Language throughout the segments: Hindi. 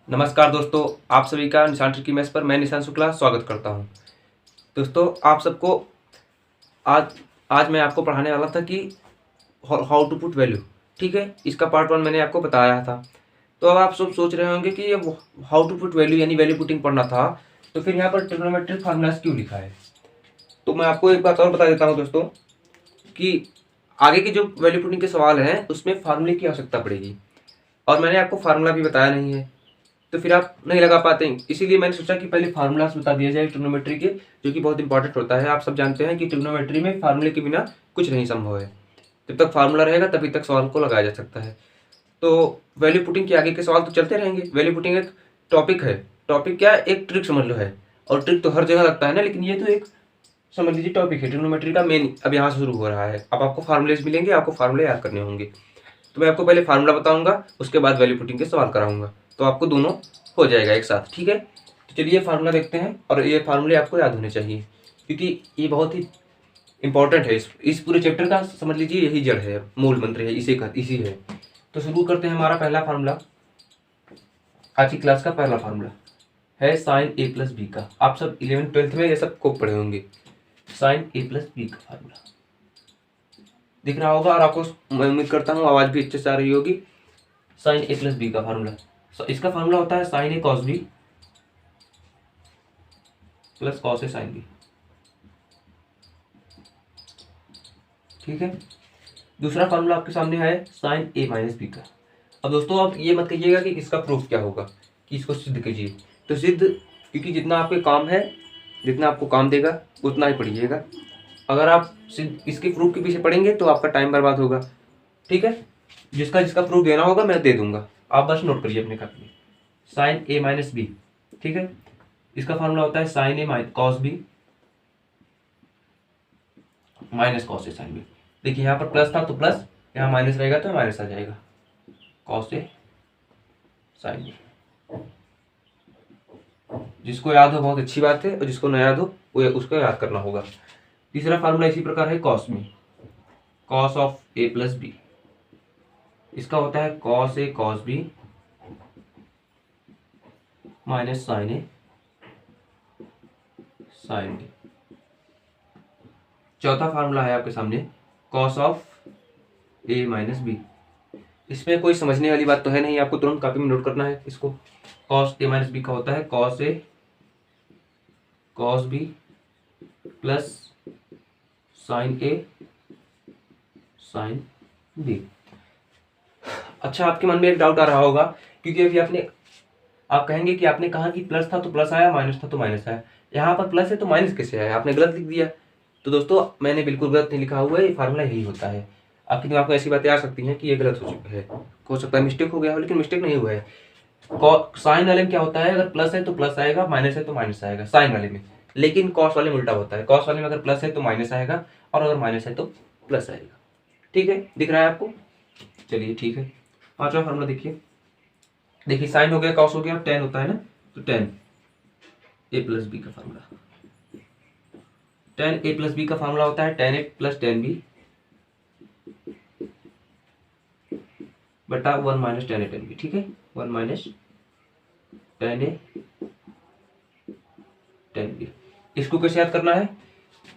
नमस्कार दोस्तों, आप सभी का निशान ट्रिकी मैथ्स पर मैं निशान शुक्ला स्वागत करता हूं। दोस्तों, आप सबको आज आज मैं आपको पढ़ाने वाला था कि हाउ टू पुट वैल्यू। ठीक है, इसका पार्ट 1 मैंने आपको बताया था। तो अब आप सब सोच रहे होंगे कि ये हाउ टू पुट वैल्यू यानी वैल्यू पुटिंग पढ़ना था, तो फिर यहाँ पर ट्रिग्नोमेट्रिक फार्मूलाज क्यों लिखा है। तो मैं आपको एक बात और बता देता हूँ दोस्तों कि आगे के जो वैल्यू पुटिंग के सवाल हैं उसमें फार्मूले की आवश्यकता पड़ेगी, और मैंने आपको फार्मूला भी बताया नहीं है, तो फिर आप नहीं लगा पाते हैं। इसीलिए मैंने सोचा कि पहले फार्मूलाज बता दिया जाए ट्रिग्नोमेट्री के, जो कि बहुत इंपॉर्टेंट होता है। आप सब जानते हैं कि ट्रिग्नोमेट्री में फार्मूले के बिना कुछ नहीं संभव है। जब तक फार्मूला रहेगा तभी तक सवाल को लगाया जा सकता है। तो वैल्यू पुटिंग के आगे के सवाल तो चलते रहेंगे। वैल्यू पुटिंग एक टॉपिक है। टॉपिक क्या, एक ट्रिक समझ लो है, और ट्रिक तो हर जगह लगता है ना, लेकिन ये तो एक समझ लीजिए टॉपिक है ट्रिग्नोमेट्री का मेन। अब यहाँ से शुरू हो रहा है। अब आपको फार्मूलेज मिलेंगे, आपको फार्मूले याद करने होंगे। तो मैं आपको पहले फार्मूला बताऊंगा, उसके बाद वैल्यू पुटिंग के सवाल कराऊंगा, तो आपको दोनों हो जाएगा एक साथ। ठीक है, तो चलिए फार्मूला देखते हैं, और ये फार्मूले आपको याद होने चाहिए क्योंकि ये बहुत ही इंपॉर्टेंट है। इस पूरे चैप्टर का समझ लीजिए यही जड़ है, मूल मंत्र है, इसी है। तो शुरू करते हैं। हमारा पहला फार्मूला, आज की क्लास का पहला फार्मूला है साइन ए प्लस बी का। आप सब 11th 12th में ये सब खूब पढ़े होंगे। साइन ए प्लस बी का फार्मूला दिख रहा होगा, और आपको मैं उम्मीद करता हूँ आवाज़ भी अच्छे से आ रही होगी। साइन ए प्लस बी का फार्मूला, इसका फार्मूला होता है sine A cos B plus cos A sine B. ठीक है, दूसरा फार्मूला आपके सामने है साइन ए माइनस बी का। अब दोस्तों, आप ये मत कहिएगा कि इसका प्रूफ क्या होगा, कि इसको सिद्ध कीजिए। तो सिद्ध, क्योंकि जितना आपके काम है, जितना आपको काम देगा उतना ही पढ़िएगा। अगर आप सिद्ध इसके प्रूफ के पीछे पढ़ेंगे तो आपका टाइम बर्बाद होगा। ठीक है, जिसका जिसका प्रूफ देना होगा मैं दे दूंगा, आप बस नोट करिए अपने कॉपी में। साइन ए माइनस बी, ठीक है, इसका फार्मूला होता है sine A cos B minus cos A sine B. देखिए यहाँ पर प्लस था तो प्लस, यहाँ माइनस रहेगा तो माइनस आ जाएगा, कॉस ए साइन बी। जिसको याद हो बहुत अच्छी बात है, और जिसको न याद हो वो उसको याद करना होगा। तीसरा फार्मूला इसी प्रकार है कॉस में, cos of A plus B. इसका होता है cos A cos B minus sine A sine B. चौथा फार्मूला है आपके सामने cos of A minus B. इसमें कोई समझने वाली बात तो है नहीं, आपको तुरंत कॉपी में नोट करना है इसको। कॉस ए माइनस बी का होता है cos A cos B plus sign A sine B. अच्छा, आपके मन में एक डाउट आ रहा होगा, क्योंकि अभी आप कहेंगे कि आपने कहा कि प्लस था तो प्लस आया, माइनस था तो माइनस आया, यहाँ पर प्लस है तो माइनस कैसे आया, आपने गलत लिख दिया। तो दोस्तों, मैंने बिल्कुल गलत नहीं लिखा हुआ है, ये फार्मूला यही होता है। आपके दिमाग में ऐसी बातें आ सकती हैं कि ये गलत हो चुका है, हो सकता है मिस्टेक हो गया हो, लेकिन मिस्टेक नहीं हुआ है। साइन वाले में क्या होता है, अगर प्लस है तो प्लस आएगा, माइनस है तो माइनस आएगा साइन वाले में। लेकिन कॉस वाले में उल्टा होता है, कॉस वाले में अगर प्लस है तो माइनस आएगा, और अगर माइनस है तो प्लस आएगा। ठीक है, दिख रहा है आपको? चलिए ठीक है, पांचवा फार्मूला देखिए साइन हो गया, कॉस हो गया, टेन होता है ना, तो टेन ए प्लस बी का फार्मूला। टेन ए प्लस बी का फार्मूला होता है टेन ए प्लस टेन बी बटा वन माइनस टेन ए टेन बी। ठीक है, वन माइनस टेन ए टेन बी। इसको कैसे याद करना है?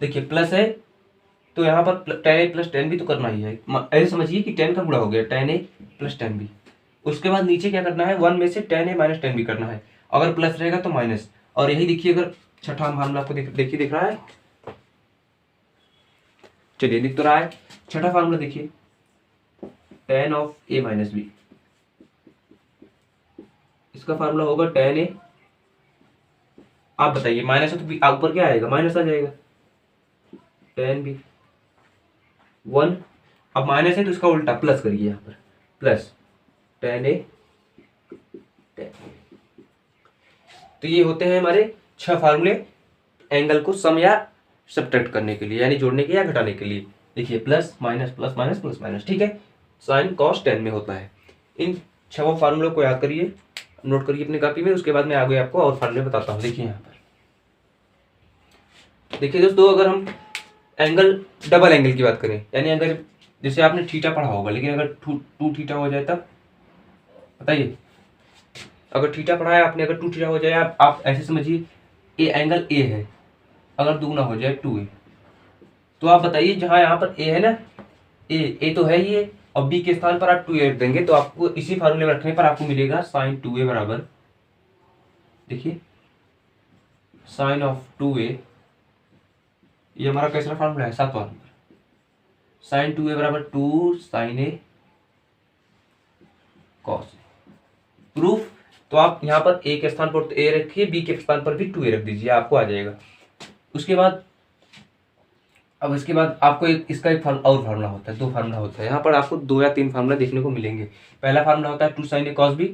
देखिए प्लस है तो यहाँ पर टेन ए प्लस टेन बी तो करना ही है। ऐसे समझिए कि टेन का गुणा हो गया, टेन ए प्लस टेन बी। उसके बाद नीचे क्या करना है, वन में से टेन ए माइनस टेन बी करना है। अगर प्लस रहेगा तो माइनस, और यही देखिए, अगर छठा फार्मूला आपको देखिए दिख रहा है, चलिए दिख तो रहा है। छठा फार्मूला देखिए, tan of A minus B. इसका फार्मूला होगा टेन ए, आप बताइए माइनस है तो ऊपर क्या आएगा, माइनस आ जाएगा, टेन बी वन। अब माइनस है तो इसका उल्टा प्लस करिए, यहाँ पर प्लस टेन ए टेन। तो ये होते हैं हमारे 6 फार्मूले एंगल को सम या सब्ट्रैक्ट करने के लिए, यानी जोड़ने के या घटाने के लिए। देखिए plus minus plus minus plus minus. ठीक है, साइन कॉस टेन में होता है। इन 6 फार्मूलों को याद करिए, नोट करिए अपनी कॉपी में। उसके बाद मैं आगे आपको और फार्मूले बताता हूँ। देखिए यहाँ पर देखिए दोस्तों, अगर हम एंगल डबल एंगल की बात करें, यानी अगर जैसे आपने थीटा पढ़ा होगा, लेकिन अगर टू थीटा हो जाए तब बताइए, अगर थीटा पढ़ा है आपने, अगर 2 थीटा हो जाए, आप ऐसे समझिए ए एंगल ए है, अगर दुगना हो जाए 2a, तो आप बताइए जहाँ यहाँ पर ए है ना, ए तो है ही है, और बी के स्थान पर आप 2a रख देंगे तो आपको इसी फार्मूले में रखने पर आपको मिलेगा साइन 2a बराबर, देखिए साइन ऑफ 2a, ये हमारा कैसा फार्मूला है, 7वां नंबर, साइन 2a बराबर 2 साइन ए कॉस। प्रूफ, तो आप यहाँ पर ए के स्थान पर तो ए रखिए, बी के स्थान पर भी 2a रख दीजिए, आपको आ जाएगा। उसके बाद अब इसके बाद आपको इसका एक और फार्मूला होता है, 2 फार्मूला होता है, यहाँ पर आपको 2 या 3 फार्मूला देखने को मिलेंगे। पहला फार्मूला होता है 2 sign A cos B,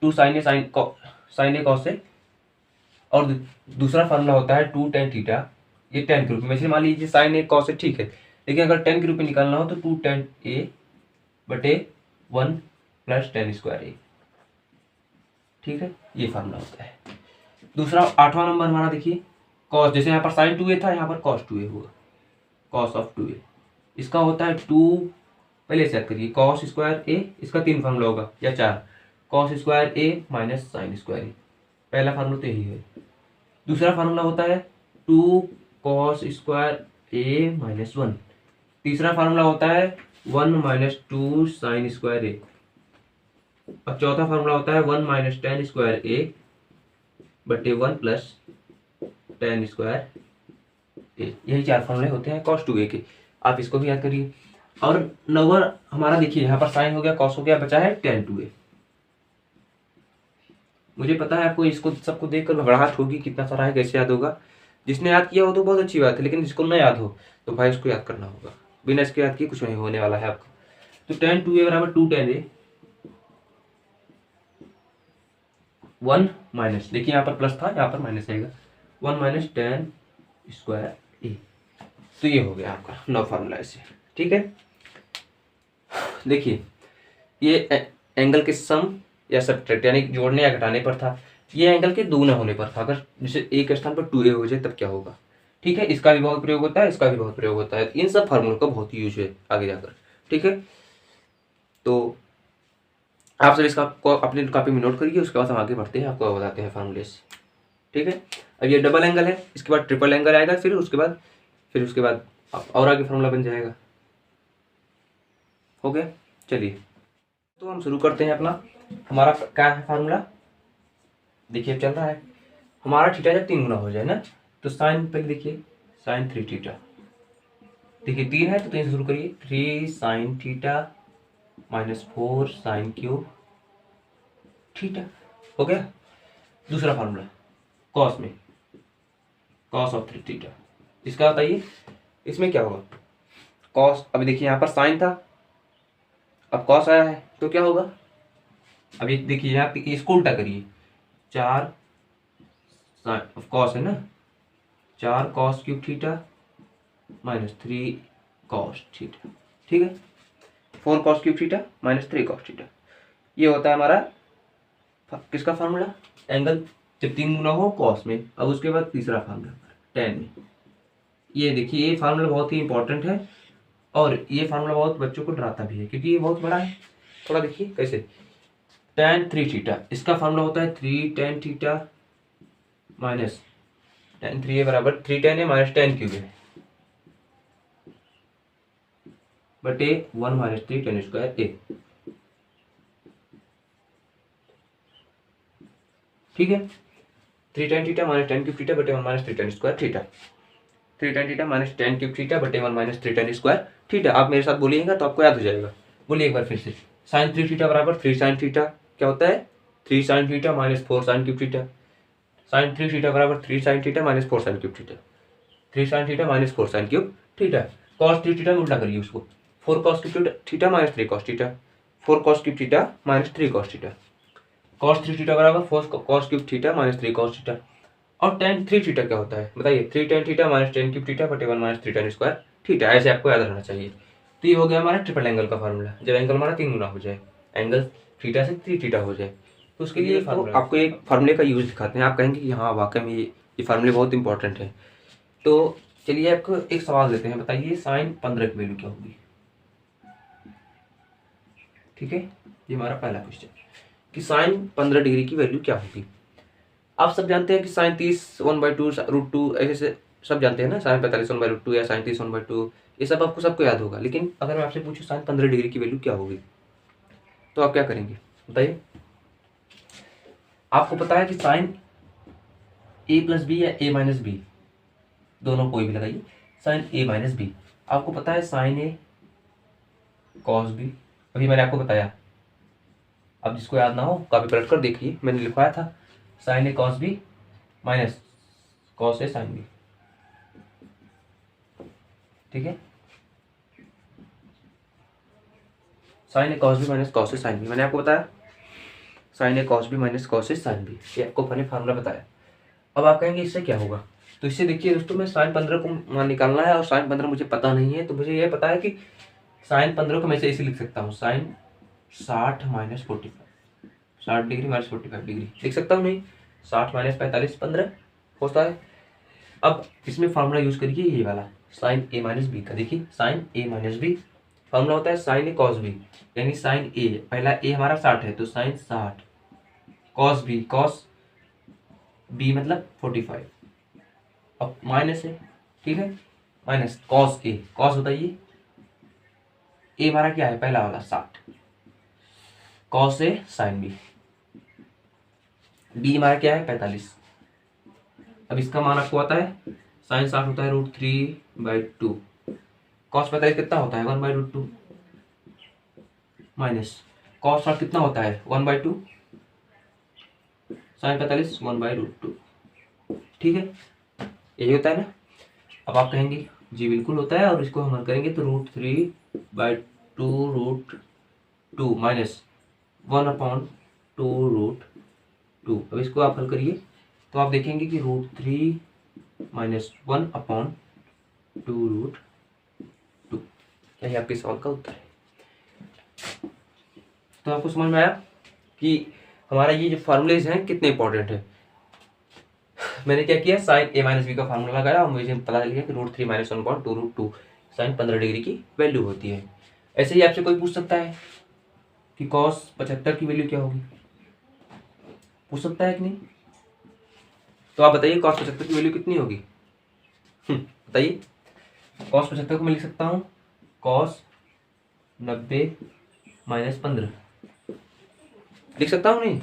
2 sign A sign A cos A, और दूसरा फार्मूला होता है 2 टेन थीटा, ये टेन के रूप में, वैसे मान लीजिए साइन ए कॉस ए ठीक है, लेकिन अगर टेन के रूप में निकालना हो तो 2 टेन ए बटे 1 प्लस टेन स्क्वायर ए, ठीक है, ये फार्मूला होता है। दूसरा 8वां नंबर हमारा देखिए कॉस, जैसे यहाँ पर साइन 2a था, यहाँ पर कॉस 2a हुआ, कॉस ऑफ 2a, इसका होता है 2, पहले चेक करिए, कॉस स्क्वायर ए, इसका 3 फार्मूला होगा या 4, कॉस स्क्वायर ए माइनस साइन स्क्वायर ए, पहला फार्मूला तो यही है। दूसरा फार्मूला होता है 2 कॉस स्क्वायर ए माइनस 1, तीसरा फार्मूला होता है 1 माइनस 2 साइन स्क्वायर ए, और चौथा फार्मूला होता है 1 माइनस टेन स्क्वायर ए बटे 1 प्लस टेन स्क्वायर ए। यही 4 फार्मूले होते हैं cos 2a के, आप इसको भी याद करिए। और 9वां हमारा देखिए, यहाँ पर साइन हो गया, cos हो गया, बचा है tan 2a। मुझे पता है आपको इसको सबको देखकर घबराहट होगी, कितना सारा है, कैसे याद होगा। जिसने याद किया हो तो बहुत अच्छी बात है, लेकिन जिसको न याद हो तो भाई उसको याद करना होगा, बिना इसके याद किए कुछ नहीं होने वाला है आपका। तो tan 2a बराबर 2 tan a, 1 माइनस, देखिए यहाँ पर प्लस था, यहाँ पर माइनस आएगा, 1 माइनस टेन स्क्वायर ए। तो ये हो गया आपका 9 फार्मूला ऐसे, ठीक है। देखिए ये एंगल के सम या सब्ट्रैक्ट यानी जोड़ने या घटाने पर था, ये एंगल के दोगुना होने पर था। अगर जैसे ए के स्थान पर 2a हो जाए तब क्या होगा, ठीक है। इसका भी बहुत प्रयोग होता है, इसका भी बहुत प्रयोग होता है, इन सब फार्मूलों का बहुत यूज है आगे जाकर, ठीक है। तो आप सब इसका अपने कॉपी में नोट करिए, उसके बाद हम आगे बढ़ते हैं, आपको बताते हैं फार्मूले से, ठीक है। अब ये डबल एंगल है, इसके बाद ट्रिपल एंगल आएगा, फिर उसके बाद और आगे फार्मूला बन जाएगा, हो गया। चलिए तो हम शुरू करते हैं अपना, हमारा क्या है फार्मूला, देखिए चल रहा है हमारा, थीटा जब 3 गुना हो जाए ना तो साइन, पहले देखिए साइन 3 थीटा, देखिए 3 है तो 3 से शुरू करिए, 3 sine theta minus 4 sine cube theta, हो गया। दूसरा फार्मूला कॉस में, कॉस ऑफ 3 थीटा, इसका बताइए इसमें क्या होगा, कॉस, अभी देखिए यहाँ पर साइन था, अब कॉस आया है तो क्या होगा, अब ये देखिए यहाँ पे इसको उल्टा करिए, 4 साइन कॉस है ना, 4 cos cube theta minus 3 cos theta, ठीक है, 4 cos cube theta minus 3 cos theta, ये होता है हमारा किसका फार्मूला, एंगल जब 3 गुना हो कॉस में। अब उसके बाद तीसरा फार्मूला टेन में, ये देखिए ये फार्मूला बहुत ही इंपॉर्टेंट है, और ये फार्मूला बहुत बच्चों को डराता भी है क्योंकि ये बहुत बड़ा है। थोड़ा देखिए कैसे, tan 3 थीटा, इसका फार्मूला होता है 3 tan theta minus tan 3a बराबर 3 tan a minus tan cube है बटे 1 माइनस 3 tan स्क्वायर ए, ठीक है। 3 tan theta minus tan cube theta बटे 1 minus 3 tan square theta, 3 tan theta minus tan cube theta बटे 1 माइनस 3 tan स्क्वायर थीटा। आप मेरे साथ बोलिएगा तो आपको याद हो जाएगा, बोलिए एक बार फिर से, साइन 3 थीटा बराबर 3 साइन थीटा, क्या होता है 3 sine theta minus 4 sine cube theta, sine 3 theta बराबर 3 sine theta minus 4 sine cube theta, 3 sine theta minus 4 sine cube theta. Cos 3 theta में उल्टा करिए उसको, 4 cos cube theta minus 3 cos theta, 4 cos cube theta minus 3 cos theta, cos 3 theta बराबर 4 cos cube theta minus 3 cos theta. और tan 3 थीटा क्या होता है बताइए, 3 tan theta minus tan cube theta बटे 1 माइनस 3 tan स्क्वायर थीटा, ऐसे आपको याद रहना चाहिए। तो ये हो गया हमारा ट्रिपल एंगल का फार्मूला, जब एंगल हमारा 3 गुना हो जाए, एंगल थीटा से 3 थीटा हो जाए, तो उसके लिए तो आपको एक फार्मूले का यूज दिखाते हैं, आप कहेंगे कि हाँ वाकई में ये फार्मूले बहुत इंपॉर्टेंट है। तो चलिए आपको एक सवाल देते हैं, बताइए साइन 15 की वैल्यू क्या होगी, ठीक है, ये हमारा पहला क्वेश्चन, कि साइन 15 डिग्री की वैल्यू क्या होगी। आप सब जानते हैं कि साइन 30 1/2 ऐसे सब जानते हैं ना, साइन 45 1/2 या साइन 30 1/2, ये सब आपको सबको याद होगा। लेकिन अगर मैं आपसे पूछूं साइन 15 डिग्री की वैल्यू क्या होगी, तो आप क्या करेंगे बताइए। आपको पता है कि साइन a+b या a-b, दोनों कोई भी लगाइए, साइन a-b। आपको पता है साइन a कॉस b, अभी मैंने आपको बताया। अब जिसको याद ना हो कॉपी पलट कर देखिए, मैंने लिखवाया था sine a cos b minus cos a sine b। ठीक है, sine A cos B minus cos A sine B, मैंने आपको बताया sine A cos B minus cos A sine B, ये आपको मैंने फार्मूला बताया। अब आप कहेंगे इससे क्या होगा, तो इससे देखिए दोस्तों, मैं साइन 15 को निकालना है और साइन 15 मुझे पता नहीं है, तो मुझे ये पता है कि साइन 15 को मैं ऐसे लिख सकता हूँ, sine 60 minus 45, 60 degree minus 45 degree लिख सकता हूँ। नहीं, 60 माइनस 45 15 होता है। अब इसमें फार्मूला यूज करिए ये वाला साइन ए माइनस बी का। देखिए sine A minus B formula होता है साइन ए कॉस बी, यानी साइन ए, पहला ए हमारा 60 है तो sine 60 cos B, cos B मतलब 45, अब माइनस है, ठीक है, माइनस कॉस ए, कॉस बताइए ए हमारा क्या है पहला वाला 60, cos A sine B, B हमारा क्या है 45। अब इसका मान आपको आता है साइन 60 होता है √3/2, कॉस 45 कितना होता है 1/√2, माइनस कॉस 60 कितना होता है 1/2, साइन 45 1/√2। ठीक है, यही होता है ना। अब आप कहेंगे जी बिल्कुल होता है, और इसको हम करेंगे तो √3/2√2 माइनस 1/2√2। अब इसको आप हल करिए तो आप देखेंगे कि √3 माइनस 1/2√2, यही आपके सवाल का उत्तर है। तो आपको समझ में आया कि हमारा ये जो फार्मूलेज हैं कितने इंपॉर्टेंट है। मैंने क्या किया, साइन ए माइनस बी का फार्मूला लगाया और मुझे पता चल गया कि √3 माइनस 1/2√2 साइन 15 डिग्री की वैल्यू होती है। ऐसे ही आपसे कोई पूछ सकता है कि कॉस 75 की वैल्यू क्या होगी, पूछ सकता है कि नहीं, तो आप बताइए कॉस 75 की वैल्यू कितनी होगी। बताइए, कॉस 75 को मैं लिख सकता हूँ कॉस 90 माइनस 15 लिख सकता हूँ, नहीं,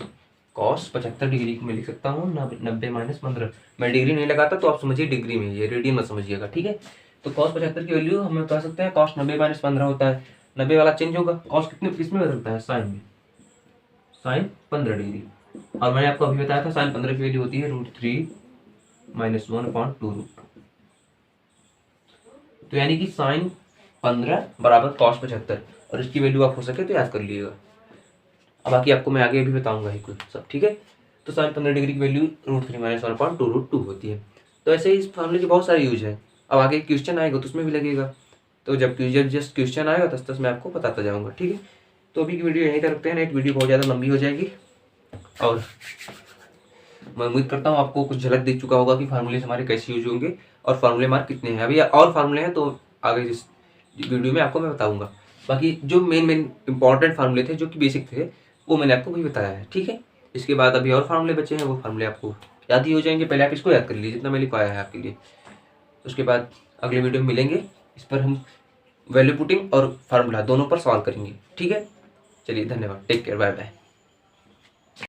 कॉस 75 डिग्री को मैं लिख सकता हूँ 90 माइनस 15। मैं डिग्री नहीं लगाता तो आप समझिए डिग्री में, ये रेडियन मत समझिएगा, ठीक है। तो कॉस 75 की वैल्यू हम कह सकते हैं कॉस 90 माइनस 15 होता है। 90 वाला चेंज होगा, कॉस किसमें बदलता है साइन में, साइन 15 डिग्री। और मैंने आपको अभी बताया था साइन 15 की वैल्यू होती है √3 माइनस 1/2√2। तो यानी कि साइन 15 बराबर कॉस 75, और इसकी वैल्यू आप हो सके तो याद कर लीजिएगा। अब बाकी आपको मैं आगे भी बताऊंगा ही कुछ सब, ठीक है। तो साइन 15 डिग्री की वैल्यू √3 माइनस 1/2√2 होती है। तो ऐसे ही इस फॉर्मूले के बहुत सारे यूज है। अब आगे क्वेश्चन आएगा तो उसमें भी लगेगा, तो जब जस्ट क्वेश्चन आएगा तब मैं आपको बताता जाऊँगा, ठीक है। तो अभी की वीडियो यहीं तक रखते हैं, नेक्स्ट वीडियो बहुत ज़्यादा लंबी हो जाएगी, और मैं उम्मीद करता हूँ आपको कुछ झलक दिख चुका होगा कि फार्मूले हमारे कैसे यूज होंगे और फार्मूले मार्क कितने हैं। अभी और फार्मूले हैं तो आगे इस वीडियो में आपको मैं बताऊँगा। बाकी जो मेन इंपॉर्टेंट फार्मूले थे जो कि बेसिक थे वो मैंने आपको वही बताया है, ठीक है। इसके बाद अभी और फार्मूले बचे हैं, वो फार्मूले आपको याद ही हो जाएंगे। पहले आप इसको याद कर लीजिए जितना मैं लिखवाया है आपके लिए। उसके बाद अगले वीडियो में मिलेंगे, इस पर हम वैल्यू पुटिंग और फार्मूला दोनों पर सॉल्व करेंगे, ठीक है। चलिए धन्यवाद, टेक केयर, बाय बाय।